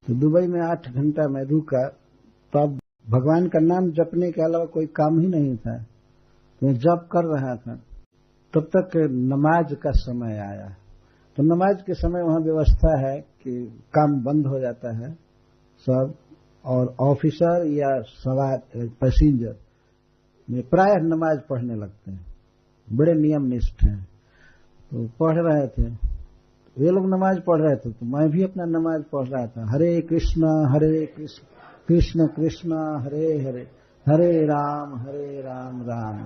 तो दुबई में 8 घंटा मैं रुका, तब भगवान का नाम जपने के अलावा कोई काम ही नहीं था। तो मैं जप कर रहा था, तब तक नमाज का समय आया। तो नमाज के समय वहां व्यवस्था है कि काम बंद हो जाता है सब, और ऑफिसर या सवार पैसेंजर में प्रायः नमाज पढ़ने लगते हैं, बड़े नियम निष्ठ हैं। तो पढ़ रहे थे, वे लोग नमाज पढ़ रहे थे तो मैं भी अपना नमाज पढ़ रहा था। हरे कृष्ण कृष्ण कृष्ण हरे हरे, हरे राम राम राम।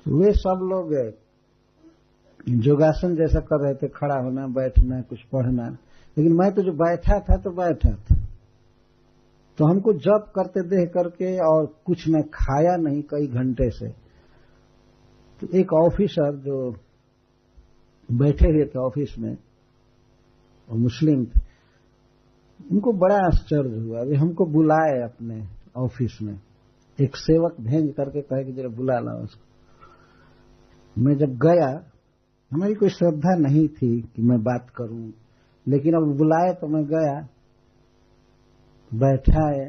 तो वे सब लोग योगासन जैसा कर रहे थे, खड़ा होना, बैठना, कुछ पढ़ना। लेकिन मैं तो जो बैठा था तो बैठा था। तो हमको जप करते देख करके, और कुछ मैं खाया नहीं कई घंटे से। तो एक ऑफिसर जो बैठे हुए थे ऑफिस में, और मुस्लिम थे, उनको बड़ा आश्चर्य हुआ। वे हमको बुलाए अपने ऑफिस में, एक सेवक भेज करके कहे कि जरा बुला लाओ उसको। मैं जब गया, हमारी कोई श्रद्धा नहीं थी कि मैं बात करूं, लेकिन अब बुलाए तो मैं गया, बैठाए,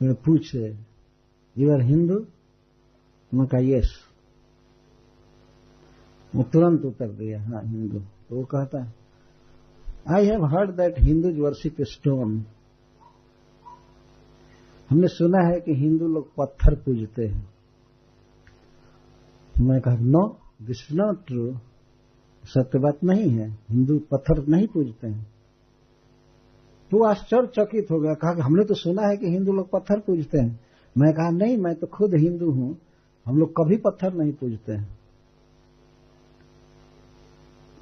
फिर पूछे यू आर हिंदू? मैं कहा यस। वो तुरंत उत्तर दिया हाँ हिंदू। तो वो कहता है I have heard that Hindus worship stone. हमने सुना है कि हिंदू लोग पत्थर पूजते हैं। मैं कहा no this is not true, सत्य बात नहीं है, हिंदू पत्थर नहीं पूजते हैं। तो आश्चर्यचकित हो गया, कहा कि हमने तो सुना है कि हिंदू लोग पत्थर पूजते हैं। मैं कहा नहीं, मैं तो खुद हिंदू हूं, हम लोग कभी पत्थर नहीं पूजते हैं।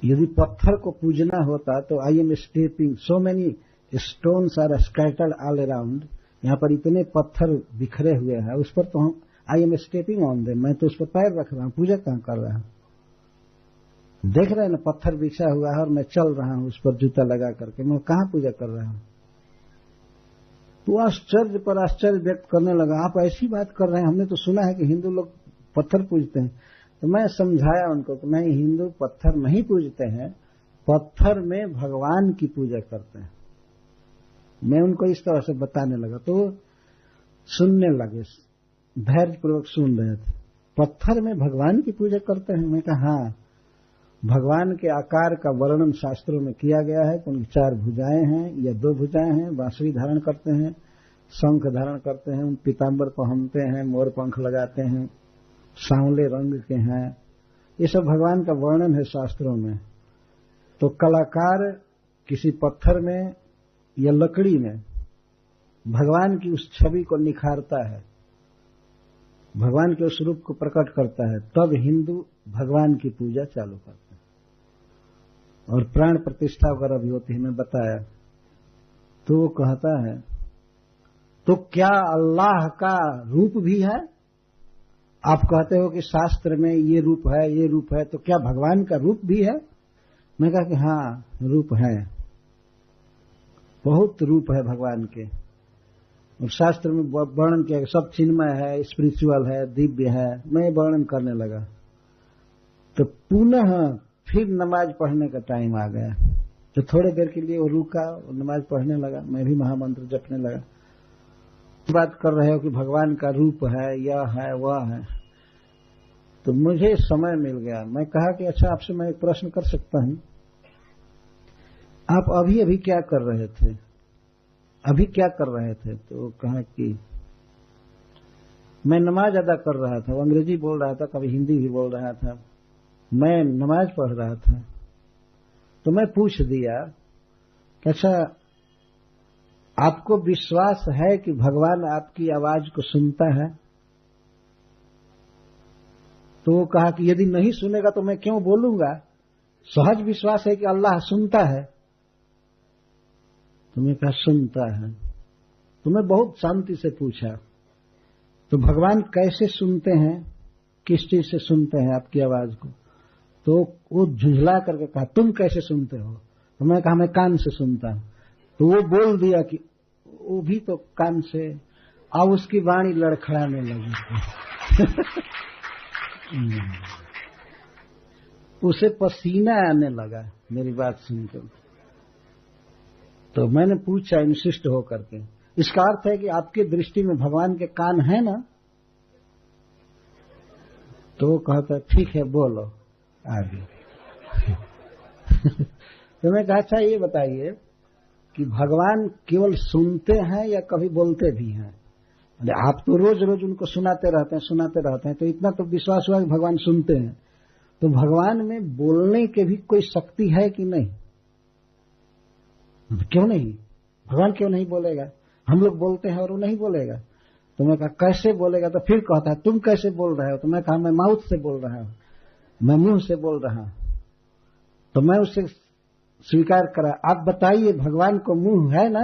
यदि पत्थर को पूजना होता तो I am stepping so many stones are scattered all around, यहाँ पर इतने पत्थर बिखरे हुए हैं, उस पर तो हम आई एम स्टेपिंग ऑन देम, मैं तो उस पर पैर रख रहा हूं, पूजा कहां कर रहा हूं? देख रहे हैं ना, पत्थर बिछा हुआ है और मैं चल रहा हूं उस पर जूता लगा करके, मैं कहां पूजा कर रहा हूं? तो आश्चर्य पर आश्चर्य व्यक्त करने लगा, आप ऐसी बात कर रहे हैं, हमने तो सुना है कि हिंदू लोग पत्थर पूजते हैं। तो मैं समझाया उनको कि नहीं, हिंदू पत्थर नहीं पूजते हैं, पत्थर में भगवान की पूजा करते हैं। मैं उनको इस तरह से बताने लगा तो सुनने लगे, धैर्यपूर्वक सुन रहे थे। पत्थर में भगवान की पूजा करते हैं? मैं कहा हाँ, भगवान के आकार का वर्णन शास्त्रों में किया गया है कि उनकी 4 भुजाएं हैं या 2 भुजाएं हैं, बांसुरी धारण करते हैं, शंख धारण करते हैं, पीताम्बर पहनते हैं, मोर पंख लगाते हैं, सांवले रंग के हैं। ये सब भगवान का वर्णन है शास्त्रों में। तो कलाकार किसी पत्थर में या लकड़ी में भगवान की उस छवि को निखारता है, भगवान के उस रूप को प्रकट करता है, तब हिंदू भगवान की पूजा चालू करते हैं। और प्राण प्रतिष्ठा वगैरह भी होती है, मैं बताया। तो वो कहता है तो क्या अल्लाह का रूप भी है? आप कहते हो कि शास्त्र में ये रूप है ये रूप है, तो क्या भगवान का रूप भी है? मैं कहा कि हाँ, रूप है, बहुत रूप है भगवान के। और शास्त्र में वर्णन किया, सब चिन्मय है, स्पिरिचुअल है, दिव्य है। मैं वर्णन करने लगा तो पुनः फिर नमाज पढ़ने का टाइम आ गया। तो थोड़ी देर के लिए वो रुका और नमाज पढ़ने लगा, मैं भी महामंत्र जपने लगा। बात कर रहे हो कि भगवान का रूप है, यह है वह है। तो मुझे समय मिल गया, मैं कहा कि अच्छा आपसे मैं एक प्रश्न कर सकता हूं, आप अभी अभी क्या कर रहे थे? अभी क्या कर रहे थे? तो कहा कि मैं नमाज अदा कर रहा था। वो अंग्रेजी बोल रहा था, कभी हिंदी भी बोल रहा था, मैं नमाज पढ़ रहा था। तो मैं पूछ दिया कि अच्छा आपको विश्वास है कि भगवान आपकी आवाज को सुनता है? तो वो कहा कि यदि नहीं सुनेगा तो मैं क्यों बोलूंगा, सहज विश्वास है कि अल्लाह सुनता है। तो मैं कहा सुनता है। तो मैं बहुत शांति से पूछा तो भगवान कैसे सुनते हैं, किस चीज से सुनते हैं आपकी आवाज को? तो वो झुंझला करके कहा तुम कैसे सुनते हो? तो मैं कहा मैं कान से सुनता हूं। तो वो बोल दिया कि वो भी तो कान से। अब उसकी वाणी लड़खड़ाने लगी। उसे पसीना आने लगा मेरी बात सुनकर। तो मैंने पूछा इंसिस्ट होकर के, इसका अर्थ है कि आपकी दृष्टि में भगवान के कान है ना? तो वो कहता ठीक है बोलो आगे। तो मैं कहा अच्छा ये बताइए कि भगवान केवल सुनते हैं या कभी बोलते भी हैं? अरे आप तो रोज रोज उनको सुनाते रहते हैं, तो इतना तो विश्वास हुआ कि भगवान सुनते हैं। तो भगवान में बोलने की भी कोई शक्ति है कि नहीं? क्यों नहीं? भगवान क्यों नहीं बोलेगा? हम लोग बोलते हैं और वो नहीं बोलेगा। तो मैं कहा कैसे बोलेगा? तो फिर कहता है तुम कैसे बोल रहे हो? तो मैं कहा मैं माउथ से बोल रहा हूं, मैं मुंह से बोल रहा हूं। तो मैं उससे स्वीकार करा, आप बताइए भगवान को मुंह है ना?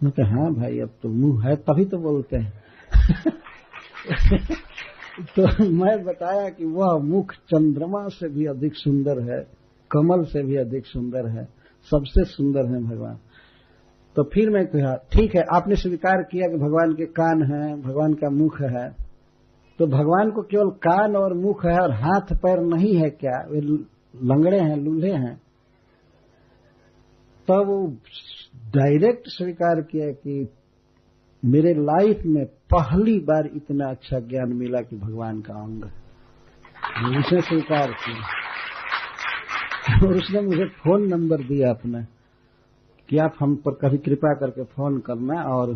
मैं कहा हाँ भाई अब तो मुंह है तभी तो बोलते हैं। तो मैं बताया कि वह मुख चंद्रमा से भी अधिक सुंदर है, कमल से भी अधिक सुंदर है, सबसे सुंदर है भगवान। तो फिर मैं कहा ठीक है आपने स्वीकार किया कि भगवान के कान हैं, भगवान का मुख है, तो भगवान को केवल कान और मुख है और हाथ पैर नहीं है क्या? वे लंगड़े हैं, लूल्हे हैं? तब वो डायरेक्ट स्वीकार किया कि मेरे लाइफ में पहली बार इतना अच्छा ज्ञान मिला कि भगवान का अंग है। उसने स्वीकार किया और उसने मुझे फोन नंबर दिया अपना कि आप हम पर कभी कृपा करके फोन करना और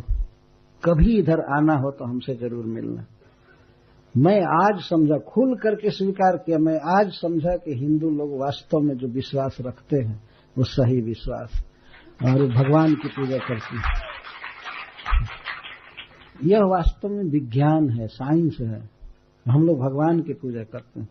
कभी इधर आना हो तो हमसे जरूर मिलना। मैं आज समझा, खुल करके स्वीकार किया, मैं आज समझा कि हिंदू लोग वास्तव में जो विश्वास रखते हैं वो सही विश्वास और भगवान की पूजा करते हैं। यह वास्तव में विज्ञान है, साइंस है। हम लोग भगवान की पूजा करते हैं।